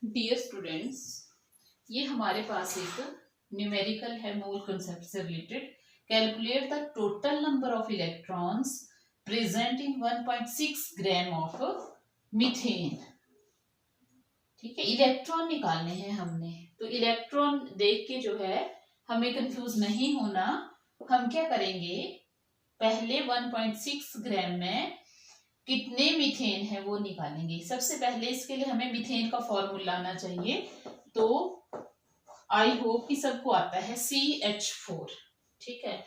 Dear students, ये हमारे पास एक न्यूमेरिकल है मोल कंसेप्ट से related. Calculate the total number of electrons present in 1.6 gram of methane. ठीक है, इलेक्ट्रॉन निकालने हैं हमने। तो इलेक्ट्रॉन देख के जो है हमें कंफ्यूज नहीं होना। हम क्या करेंगे, पहले 1.6 ग्राम में कितने मीथेन है वो निकालेंगे। सबसे पहले इसके लिए हमें मीथेन का फॉर्मूला आना चाहिए। तो आई होप कि सबको आता है CH4। ठीक है,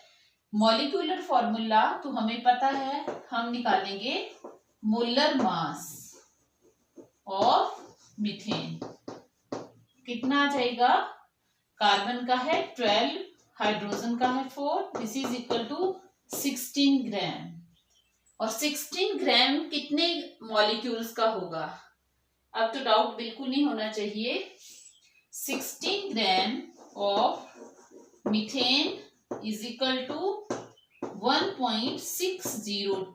मॉलिक्यूलर फॉर्मूला तो हमें पता है, हम निकालेंगे मोलर मास ऑफ मीथेन। कितना आ जाएगा, कार्बन का है 12, हाइड्रोजन का है 4, दिस इज इक्वल टू 16 ग्राम। और 16 ग्राम कितने मॉलिक्यूल्स का होगा, अब तो डाउट बिल्कुल नहीं होना चाहिए। 16 gram of methane is equal to 1.60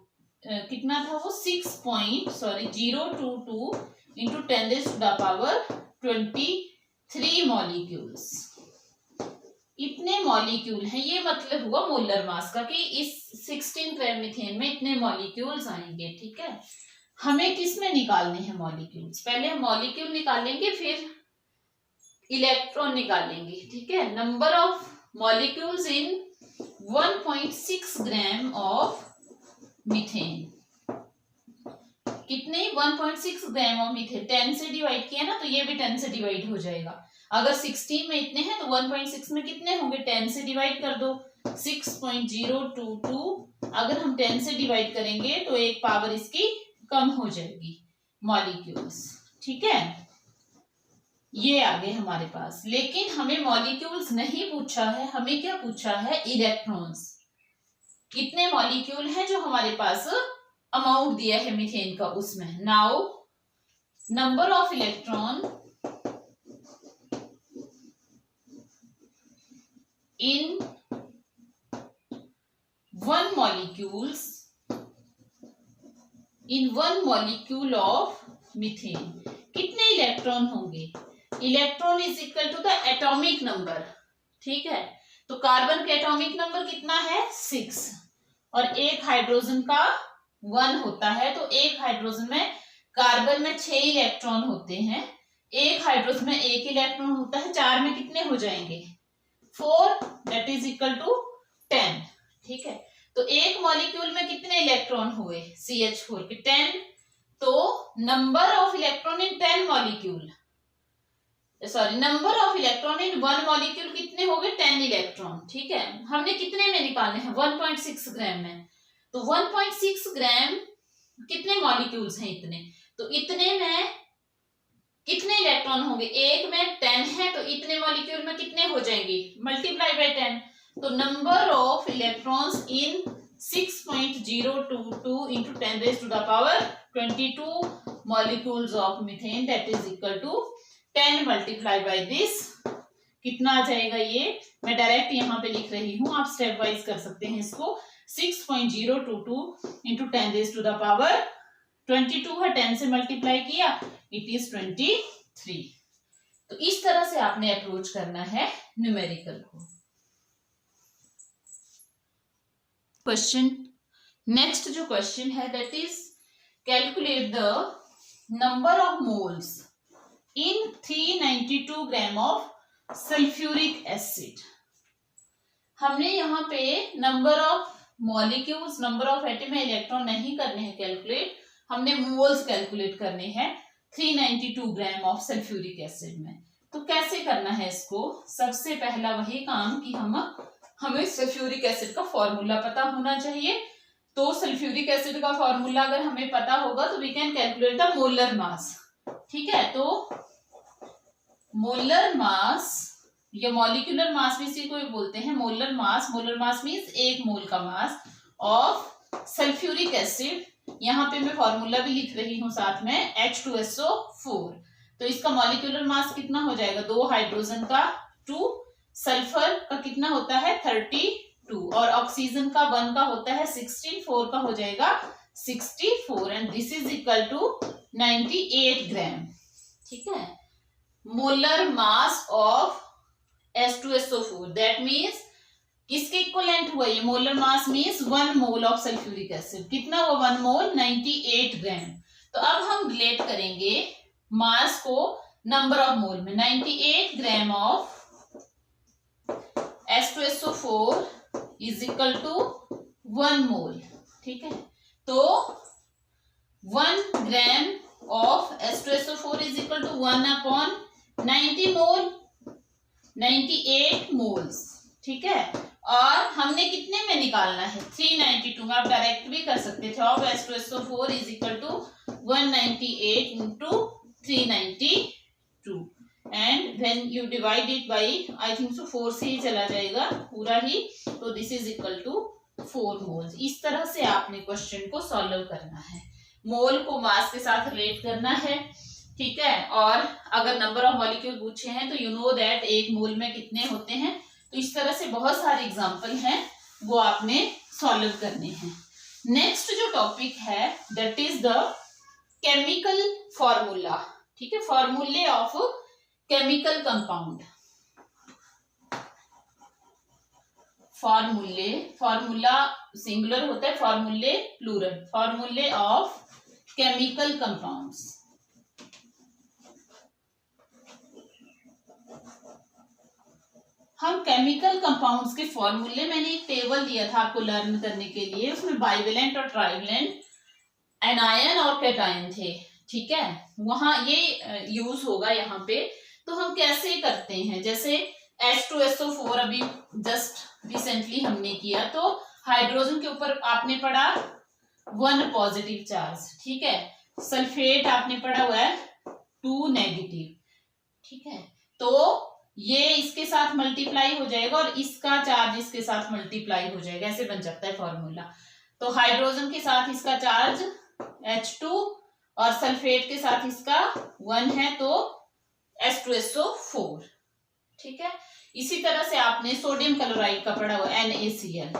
कितना था वो 022 इंटू 10⁻23 मॉलिक्यूल्स। इतने मॉलिक्यूल हैं, ये मतलब हुआ मोलर मास का कि इस 16 ग्राम मीथेन में इतने मॉलिक्यूल्स आएंगे। ठीक है, हमें किस में निकालने हैं मॉलिक्यूल्स, पहले हम मॉलिक्यूल निकालेंगे फिर इलेक्ट्रॉन निकालेंगे। ठीक है, number of molecules in 1.6 gram of methane. कितने, 1.6 ग्राम ऑफ मीथेन 10 से डिवाइड किया ना, तो ये भी 10 से डिवाइड हो जाएगा। अगर 16 में इतने हैं तो 1.6 में कितने होंगे, 10 से डिवाइड कर दो, 6.022। अगर हम 10 से डिवाइड करेंगे तो एक पावर इसकी कम हो जाएगी मॉलिक्यूल्स। ठीक है, ये आ गए हमारे पास। लेकिन हमें मॉलिक्यूल्स नहीं पूछा है, हमें क्या पूछा है, इलेक्ट्रॉन्स। कितने मॉलिक्यूल हैं जो हमारे पास अमाउंट दिया है मीथेन का उसमें। Now number of electron in one molecule of methane, कितने इलेक्ट्रॉन होंगे। Electron is equal to the atomic number. ठीक है, तो कार्बन का एटॉमिक नंबर कितना है 6 और एक हाइड्रोजन का 1 होता है। तो एक हाइड्रोजन में, कार्बन में 6 इलेक्ट्रॉन होते हैं, एक हाइड्रोजन में 1 इलेक्ट्रॉन होता है, 4 में कितने हो जाएंगे 4, दैट इज इक्वल टू 10। ठीक है, तो एक मॉलिक्यूल में कितने इलेक्ट्रॉन हुए CH4 के 10। तो number of electron in 10 molecule, sorry number of electron in 1 molecule कितने हो गए 10 इलेक्ट्रॉन। ठीक है, हमने कितने में निकालने हैं 1.6 ग्राम में। तो 1.6 ग्राम कितने मॉलिक्यूल्स हैं इतने, तो इतने में कितने इलेक्ट्रॉन होंगे, एक में 10 है तो इतने मॉलिक्यूल में कितने हो जाएंगे, मल्टीप्लाई बाय 10। तो number of electrons in 6.022 into 10⁻22 molecules of methane, that is equal to 10 multiply by this. कितना आ जाएगा, ये मैं डायरेक्ट यहाँ पे लिख रही हूँ, आप स्टेप वाइज कर सकते हैं इसको। 6.022 इंटू 10⁻22 है, 10 से मल्टीप्लाई किया, इट इज 23। तो इस तरह से आपने अप्रोच करना है न्यूमेरिकल को। क्वेश्चन, नेक्स्ट जो क्वेश्चन है that is calculate the number of moles in 392 gram of sulphuric acid. हमने यहाँ पे number of molecules, number of atom में इलेक्ट्रॉन नहीं करने हैं कैलकुलेट, हमने मोल्स कैलकुलेट करने हैं 392 ग्राम ऑफ सल्फ्यूरिक एसिड में। तो कैसे करना है इसको, सबसे पहला वही काम कि हमें सल्फ्यूरिक एसिड का फॉर्मूला पता होना चाहिए। तो सल्फ्यूरिक एसिड का फॉर्मूला अगर हमें पता होगा तो we can calculate the molar mass. ठीक है, तो मोलर मास या मॉलिक्यूलर मास भी इसी को बोलते हैं molar mass. Molar mass means एक मोल का मास ऑफ सल्फ्यूरिक एसिड। यहाँ पे मैं फॉर्मूला भी लिख रही हूँ साथ में, H2SO4। तो इसका मॉलिक्यूलर मास कितना हो जाएगा, 2 हाइड्रोजन का 2, सल्फर का कितना होता है 32 और ऑक्सीजन का 1 का होता है 16, 4 का हो जाएगा 64 and this is equal to 98 gram. ठीक है, molar mass of H2SO4, that means किसके इक्वलेंट हुआ ये? Molar mass means 1 mole of sulphuric acid. कितना हुआ 1 मोल? 98 ग्राम। तो अब हम रिलेट करेंगे मास को नंबर ऑफ मोल में। 98 gram of H2SO4 is equal to 1 mole. ठीक है, तो 1 gram of H2SO4 is equal to 1 upon 90 mole, 98 moles. ठीक है, और हमने कितने में निकालना है? 392 में। आप डायरेक्ट भी कर सकते थे। Of H2SO4 is equal to 198 into 392 and when you divide it by, I think so 4 से ही चला जाएगा पूरा ही, तो this is equal to 4 moles. इस तरह से आपने क्वेश्चन को सॉल्व करना है। मोल को मास के साथ रिलेट करना है। ठीक है, और अगर नंबर ऑफ मॉलिक्यूल पूछे हैं तो यू नो दैट एक मोल में कितने होते हैं। तो इस तरह से बहुत सारे एग्जाम्पल हैं, वो आपने सॉल्व करने हैं। नेक्स्ट जो टॉपिक है that is the chemical formula. ठीक है, फॉर्मूले ऑफ केमिकल कंपाउंड। फॉर्मूले, फॉर्मूला सिंगुलर होता है, फॉर्मूले प्लूरल। फॉर्मूले ऑफ केमिकल कंपाउंड्स। हम केमिकल कंपाउंड्स के फॉर्मूले, मैंने एक टेबल दिया था आपको लर्न करने के लिए, उसमें बाइवेलेंट और ट्राइवेलेंट एनायन और कैटायन थे। ठीक है, वहां ये यूज होगा यहाँ पे। तो हम कैसे करते हैं, जैसे H2SO4 अभी जस्ट रिसेंटली हमने किया, तो हाइड्रोजन के ऊपर आपने पढ़ा 1 पॉजिटिव चार्ज। ठीक है, सल्फेट आपने पढ़ा हुआ है 2 नेगेटिव। ठीक है, तो ये इसके साथ मल्टीप्लाई हो जाएगा और इसका चार्ज इसके साथ मल्टीप्लाई हो जाएगा, ऐसे बन जाता है फॉर्मूला। तो हाइड्रोजन के साथ इसका चार्ज H2 और सल्फेट के साथ इसका 1 है, तो H2SO4। ठीक है, इसी तरह से आपने सोडियम क्लोराइड का पढ़ा हुआ NaCl,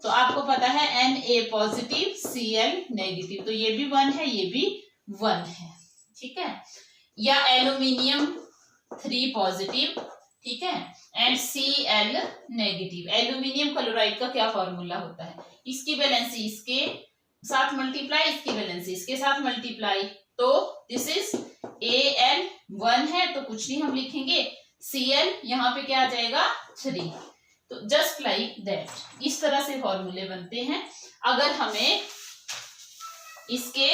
तो आपको पता है Na पॉजिटिव Cl नेगेटिव, तो ये भी 1 है, ये भी 1 है। ठीक है, या एल्यूमिनियम 3 पॉजिटिव, ठीक है, and Cl negative. Aluminium chloride का क्या फॉर्मूला होता है? इसकी वैलेंसी इसके साथ मल्टीप्लाई, इसकी वैलेंसी इसके साथ मल्टीप्लाई, तो दिस इज Al 1 है, तो कुछ नहीं हम लिखेंगे, Cl यहाँ पे क्या आ जाएगा 3। तो जस्ट लाइक दैट, इस तरह से फॉर्मूले बनते हैं। अगर हमें इसके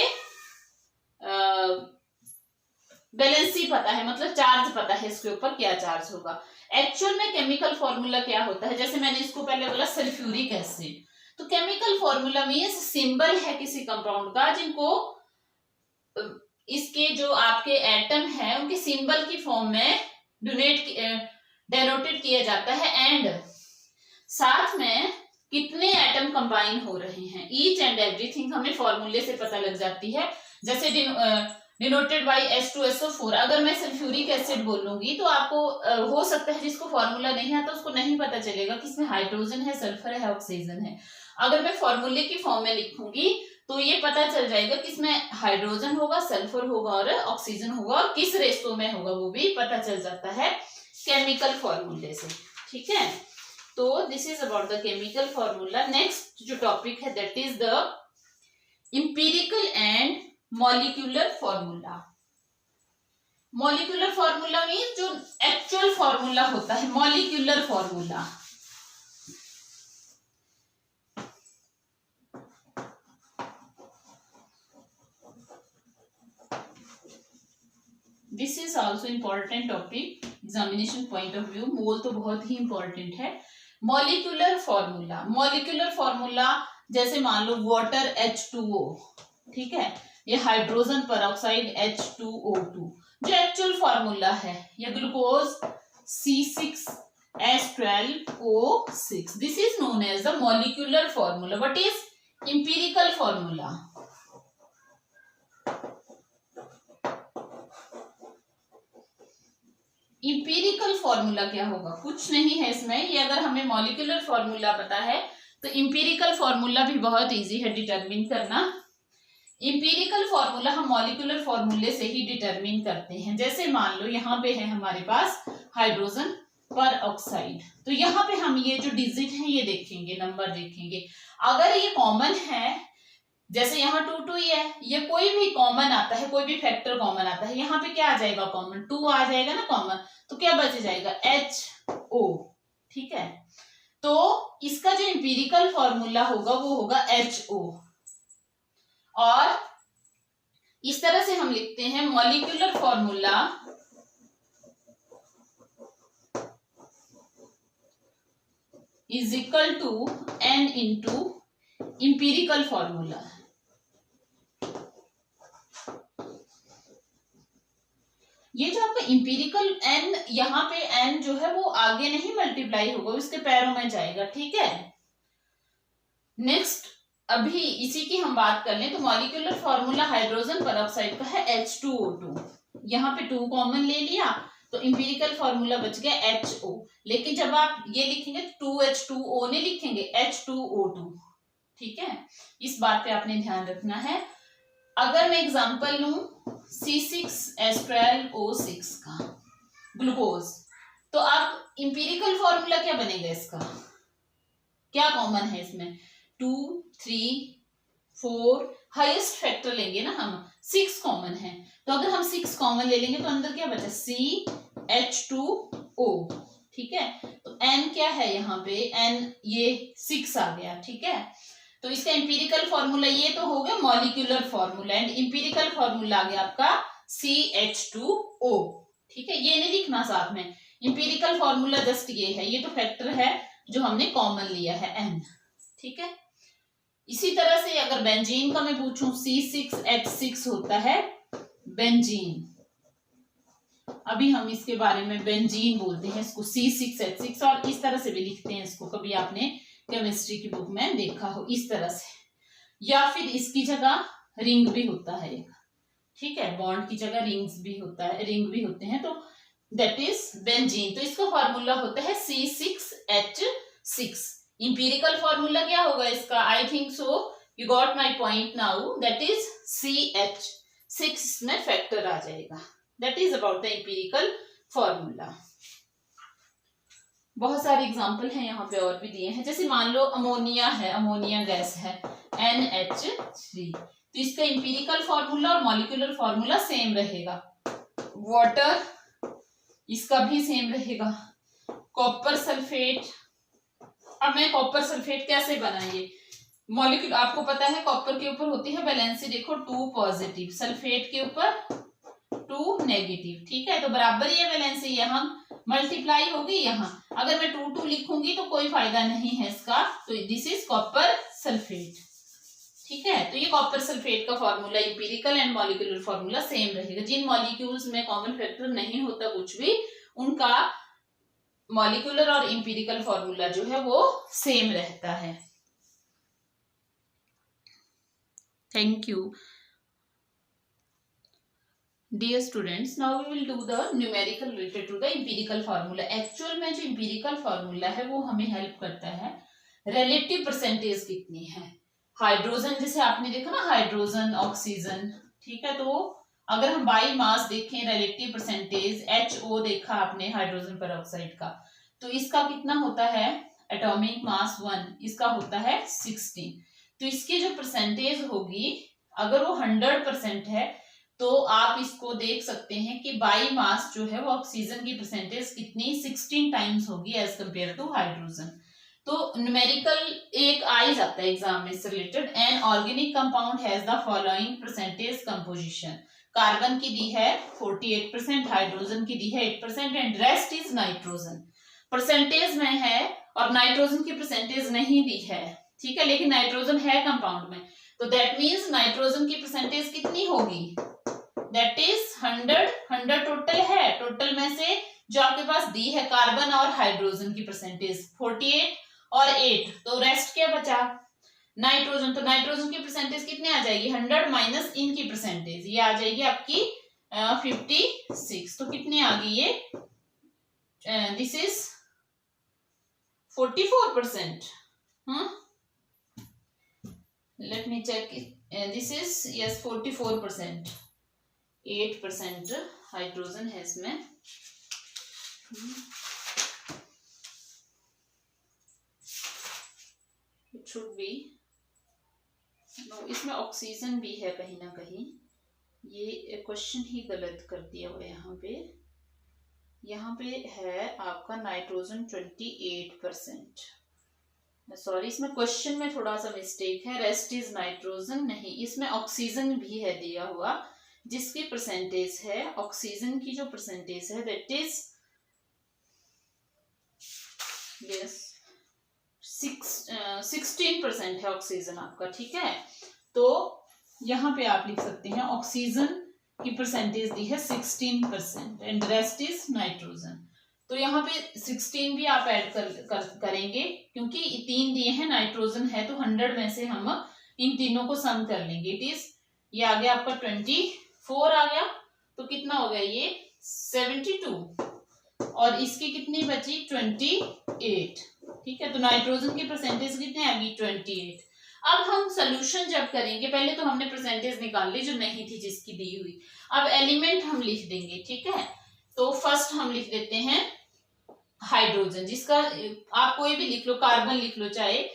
बैलेंसी पता है, मतलब चार्ज पता है इसके ऊपर क्या चार्ज होगा। एक्चुअल में केमिकल फॉर्मूला क्या होता है, जैसे मैंने इसको पहले बोला सल्फ्यूरिक एसिड, तो केमिकल फॉर्मूला मींस सिंबल है किसी कंपाउंड का, जिनको इसके जो आपके एटम है उनके सिंबल की फॉर्म में डेनोटेड किया जाता है, एंड साथ में कितने एटम कंबाइन हो रहे हैं, ईच एंड एवरीथिंग हमें फॉर्मूले से पता लग जाती है। जैसे डिनोटेड बाय H2SO4, अगर मैं सल्फ्यूरिक एसिड बोलूंगी तो आपको हो सकता है जिसको फॉर्मूला नहीं आता उसको नहीं पता चलेगा कि इसमें हाइड्रोजन है, सल्फर है, ऑक्सीजन है। अगर मैं फॉर्मूले की फॉर्म में लिखूंगी तो ये पता चल जाएगा कि इसमें हाइड्रोजन होगा, सल्फर होगा और ऑक्सीजन होगा, और किस रेशो में होगा वो भी पता चल जाता है केमिकल फॉर्मूले से। ठीक है, तो this is about the chemical formula. Next जो टॉपिक है that is the empirical and molecular formula. Molecular formula means जो एक्चुअल फॉर्मूला होता है, molecular formula. This is also important topic examination point of view. Mole तो बहुत ही important है। Molecular formula, molecular formula जैसे मान लो वाटर H2O, ठीक है, ये हाइड्रोजन पेरोक्साइड H2O2, जो एक्चुअल फॉर्मूला है, या glucose C6H12O6, this is known as the molecular formula. What is empirical formula? Empirical formula क्या होगा? कुछ नहीं है इसमें, ये अगर हमें मॉलिक्यूलर फॉर्मूला पता है तो इंपीरिकल फॉर्मूला भी बहुत इजी है डिटरमिन करना। इंपीरिकल फॉर्मूला हम मॉलिक्यूलर फॉर्मूले से ही डिटरमिन करते हैं। जैसे मान लो यहाँ पे है हमारे पास हाइड्रोजन पर ऑक्साइड, तो यहाँ पे हम ये जो डिजिट है ये देखेंगे, नंबर देखेंगे। अगर ये कॉमन है, जैसे यहाँ 2 ही है, ये कोई भी कॉमन आता है, कोई भी फैक्टर कॉमन आता है, यहाँ पे क्या आ जाएगा कॉमन, 2 आ जाएगा ना कॉमन, तो क्या बच जाएगा HO। ठीक है, तो इसका जो इंपीरिकल फॉर्मूला होगा वो होगा HO। और इस तरह से हम लिखते हैं molecular formula is equal to N into empirical formula. ये जो आपका इंपीरिकल N, यहाँ पे N जो है वो आगे नहीं मल्टीप्लाई होगा, इसके पैरों में जाएगा। ठीक है, नेक्स्ट अभी इसी की हम बात कर लें तो मॉलिक्यूलर फॉर्मूला हाइड्रोजन परऑक्साइड का है H2O2। यहाँ पे 2 कॉमन ले लिया तो इंपीरिकल फॉर्मूला बच गया HO। लेकिन जब आप ये लिखेंगे तो 2H2O नहीं लिखेंगे, H2O2। ठीक है, इस बात पे आपने ध्यान रखना है। अगर मैं एग्जांपल लूं C6H12O6 का ग्लूकोज, तो आप इंपीरिकल फॉर्मूला क्या बनेगा, इसका क्या कॉमन है इसमें, 2, 3, 4, हाईएस्ट फैक्टर लेंगे ना हम, 6 कॉमन है। तो अगर हम 6 कॉमन ले लेंगे तो अंदर क्या बचा, CH2O। ठीक है, तो N क्या है यहाँ पे, N ये 6 आ गया। ठीक है, तो इसका इंपीरिकल फॉर्मूला ये तो हो गया molecular formula, and empirical formula आ गया आपका CH2O। ठीक है, ये नहीं लिखना साथ में, इंपीरिकल फॉर्मूला जस्ट ये है, ये तो फैक्टर है जो हमने कॉमन लिया है N। ठीक है, इसी तरह से अगर बेंजीन का मैं पूछूं, C6H6 होता है बेंजीन। अभी हम इसके बारे में बेंजीन बोलते हैं इसको, C6H6, और इस तरह से भी लिखते हैं इसको, कभी आपने केमिस्ट्री की बुक में देखा हो इस तरह से, या फिर इसकी जगह रिंग भी होता है एक। ठीक है, बॉन्ड की जगह रिंग्स भी होता है, रिंग भी होते हैं, तो दैट इज बेंजीन। तो इसका फॉर्मूला होता है C6H6। इंपीरिकल फॉर्मूला क्या होगा इसका, आई think so you got my point now, that is CH6 में फैक्टर आ जाएगा। That is about the empirical formula. बहुत सारे एग्जाम्पल हैं यहाँ पे और भी दिए हैं। जैसे मान लो अमोनिया है, अमोनिया गैस है NH3, तो इसका इंपीरिकल फॉर्मूला और मॉलिक्यूलर फॉर्मूला सेम रहेगा। वाटर, इसका भी सेम रहेगा। कॉपर सल्फेट, अब मैं कॉपर सल्फेट कैसे बनाएंगे, मॉलिक्यूल आपको पता है कॉपर के ऊपर होती है वैलेंसी, देखो 2 पॉजिटिव, सल्फेट के ऊपर 2 नेगेटिव। ठीक है, तो बराबर ही है वैलेंसी, यहाँ मल्टीप्लाई होगी। यहाँ अगर मैं 2 लिखूंगी तो कोई फायदा नहीं है इसका, तो दिस इज कॉपर सल्फेट। ठीक है, तो ये कॉपर सल्फेट का formula empirical and molecular formula same रहेगा। जिन मॉलिक्यूल्स में कॉमन फैक्टर नहीं होता कुछ भी, उनका मॉलिक्यूलर और इंपीरिकल फॉर्मूला जो है वो सेम रहता है। Thank you dear students, now we will do the numerical related to the empirical formula. Actual में जो इंपीरिकल फार्मूला है वो हमें हेल्प करता है रिलेटिव परसेंटेज कितनी है। हाइड्रोजन जैसे आपने देखा ना, हाइड्रोजन ऑक्सीजन, ठीक है, तो अगर हम बाई मास देखें रिलेटिव परसेंटेज, HO देखा आपने हाइड्रोजन पेरोक्साइड का, तो इसका कितना होता है, एटॉमिक मास 1, इसका होता है 16। तो इसकी जो परसेंटेज होगी, अगर वो 100% है, तो आप इसको देख सकते हैं कि बाई मास जो है वो ऑक्सीजन की परसेंटेज कितनी 16 टाइम्स होगी एज कंपेयर टू हाइड्रोजन। तो न्यूमेरिकल एक आ ही जाता है एग्जाम में इससे related. An organic compound has the following percentage composition. Carbon की दी है 48%, हाइड्रोजन की दी है 8% and rest is nitrogen. Percentage में है और नाइट्रोजन की परसेंटेज नहीं दी है, ठीक है, लेकिन नाइट्रोजन है कंपाउंड में, तो दैट मीन्स नाइट्रोजन की परसेंटेज कितनी होगी, दैट इज 100 टोटल है। टोटल में से जो आपके पास दी है कार्बन और हाइड्रोजन की परसेंटेज 48 और 8, तो रेस्ट क्या बचा, नाइट्रोजन। तो नाइट्रोजन की परसेंटेज कितने आ जाएगी, 100 माइनस इनकी परसेंटेज, ये आ जाएगी आपकी 56। तो कितनी आ गई ये, this is 44%। Let me check this is yes 44%, 8% hydrogen है इसमें। इट शुड बी नो, इसमें ऑक्सीजन भी है कहीं ना कहीं, ये क्वेश्चन ही गलत कर दिया हुआ है। यहाँ पे है आपका नाइट्रोजन 28%, सॉरी इसमें क्वेश्चन में थोड़ा सा मिस्टेक है, रेस्ट इज नाइट्रोजन नहीं, इसमें ऑक्सीजन भी है दिया हुआ, जिसकी परसेंटेज है, ऑक्सीजन की जो परसेंटेज है दैट इज यस 16% है ऑक्सीजन आपका, ठीक है। तो यहाँ पे आप लिख सकते हैं ऑक्सीजन की परसेंटेज दी है 16% एंड रेस्ट इज नाइट्रोजन। तो यहाँ पे 16 भी आप ऐड करेंगे क्योंकि 3 दिए हैं, नाइट्रोजन है तो 100 में से हम इन तीनों को सम कर लेंगे। इट इज, ये आ गया आपका 24 आ गया, तो कितना हो गया ये 72 और इसकी कितनी बची 28, ठीक है। तो नाइट्रोजन की परसेंटेज कितनी आ गई 28। अब हम सोल्यूशन जब करेंगे, पहले तो हमने परसेंटेज निकाल ली जो नहीं थी जिसकी दी हुई, अब एलिमेंट हम लिख देंगे, ठीक है। तो फर्स्ट हम लिख देते हैं हाइड्रोजन, जिसका आप कोई भी लिख लो, कार्बन लिख लो चाहे,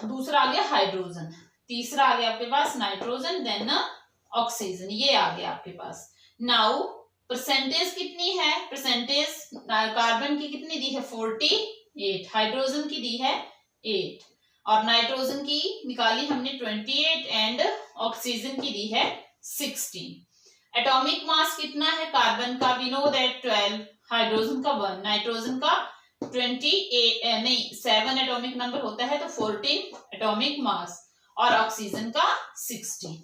दूसरा आ गया हाइड्रोजन, तीसरा आ गया आपके पास नाइट्रोजन, देन ऑक्सीजन, ये आ गया आपके पास। नाउ परसेंटेज कितनी है, परसेंटेज कार्बन की कितनी दी है 48, हाइड्रोजन की दी है 8 और नाइट्रोजन की निकाली हमने 28 एंड ऑक्सीजन की दी है 16। एटॉमिक मास कितना है कार्बन का, वी नो दैट 12, हाइड्रोजन का 1, नाइट्रोजन का 7 एटॉमिक नंबर होता है तो 14 एटॉमिक मास और ऑक्सीजन का 60,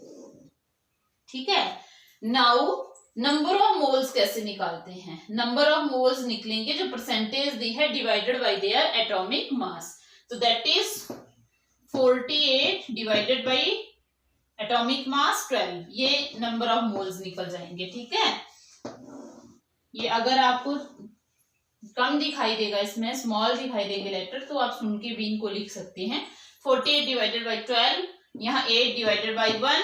ठीक है। नाउ नंबर ऑफ मोल्स कैसे निकालते हैं, नंबर ऑफ मोल्स निकलेंगे जो परसेंटेज दी है divided by their atomic mass, तो that is 48 divided by atomic mass 12, ये नंबर ऑफ मोल्स निकल जाएंगे, ठीक है। ये अगर आपको कम दिखाई देगा, इसमें स्मॉल दिखाई देंगे लेटर, तो आप सुन के भी इनको लिख सकते हैं। 48 डिवाइडेड बाई 12, यहाँ 8 डिवाइडेड बाई 1,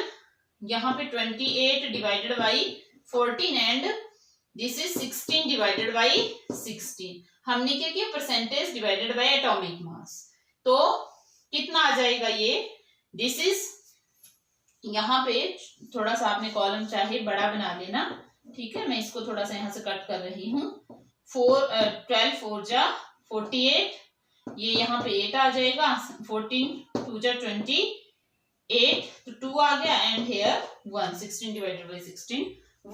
यहाँ पे 28 divided by 14 and this is 16 divided by 16। हमने क्या किया, percentage divided by atomic mass, तो कितना आ जाएगा ये, दिस इज, यहाँ पे थोड़ा सा आपने कॉलम चाहे बड़ा बना लेना, ठीक है। मैं इसको थोड़ा सा यहाँ से कट कर रही हूँ। 12 4 जा 48, ये यहाँ पे 8 आ जाएगा, 14 2 जा 28, तो 2 आ गया and here 1, 16 divided by 16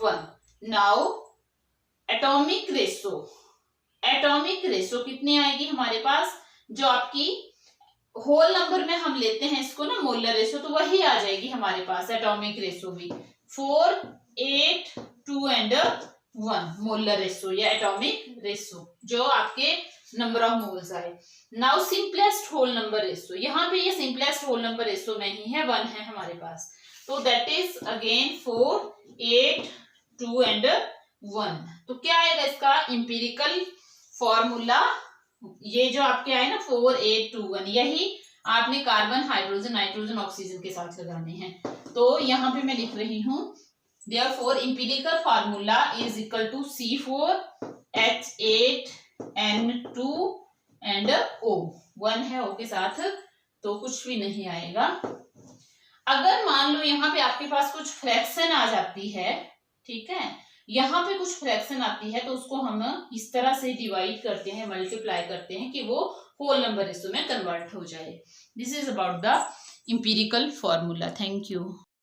1। Now atomic ratio, atomic ratio कितनी आएगी हमारे पास, जो आपकी होल नंबर में हम लेते हैं इसको ना मोलर रेशो, तो वही आ जाएगी हमारे पास एटॉमिक रेशो भी 4 8 2 एंड 1 मोलर रेशो या एटॉमिक रेशो जो आपके नंबर ऑफ मोल्स आए। Now simplest whole number ratio, यहाँ पे ये सिंपलेस्ट होल नंबर रेशो नहीं है, 1 है हमारे पास, तो दैट इज अगेन 4 8 2 एंड 1। तो क्या आएगा इसका इंपीरिकल फॉर्मूला, ये जो आपके आए ना 4 8 2 1, यही आपने कार्बन हाइड्रोजन नाइट्रोजन ऑक्सीजन के साथ लगाने हैं। तो यहाँ पे मैं लिख रही हूँ therefore empirical formula is equal to C4H8N2 and O, 1 है O के साथ तो कुछ भी नहीं आएगा। अगर मान लो यहाँ पे आपके पास कुछ फ्रैक्शन आ जाती है, ठीक है, यहाँ पे कुछ फ्रैक्शन आती है तो उसको हम इस तरह से डिवाइड करते हैं, मल्टीप्लाई करते हैं कि वो होल नंबर रेशो में कन्वर्ट हो जाए। This is about the empirical formula. Thank you.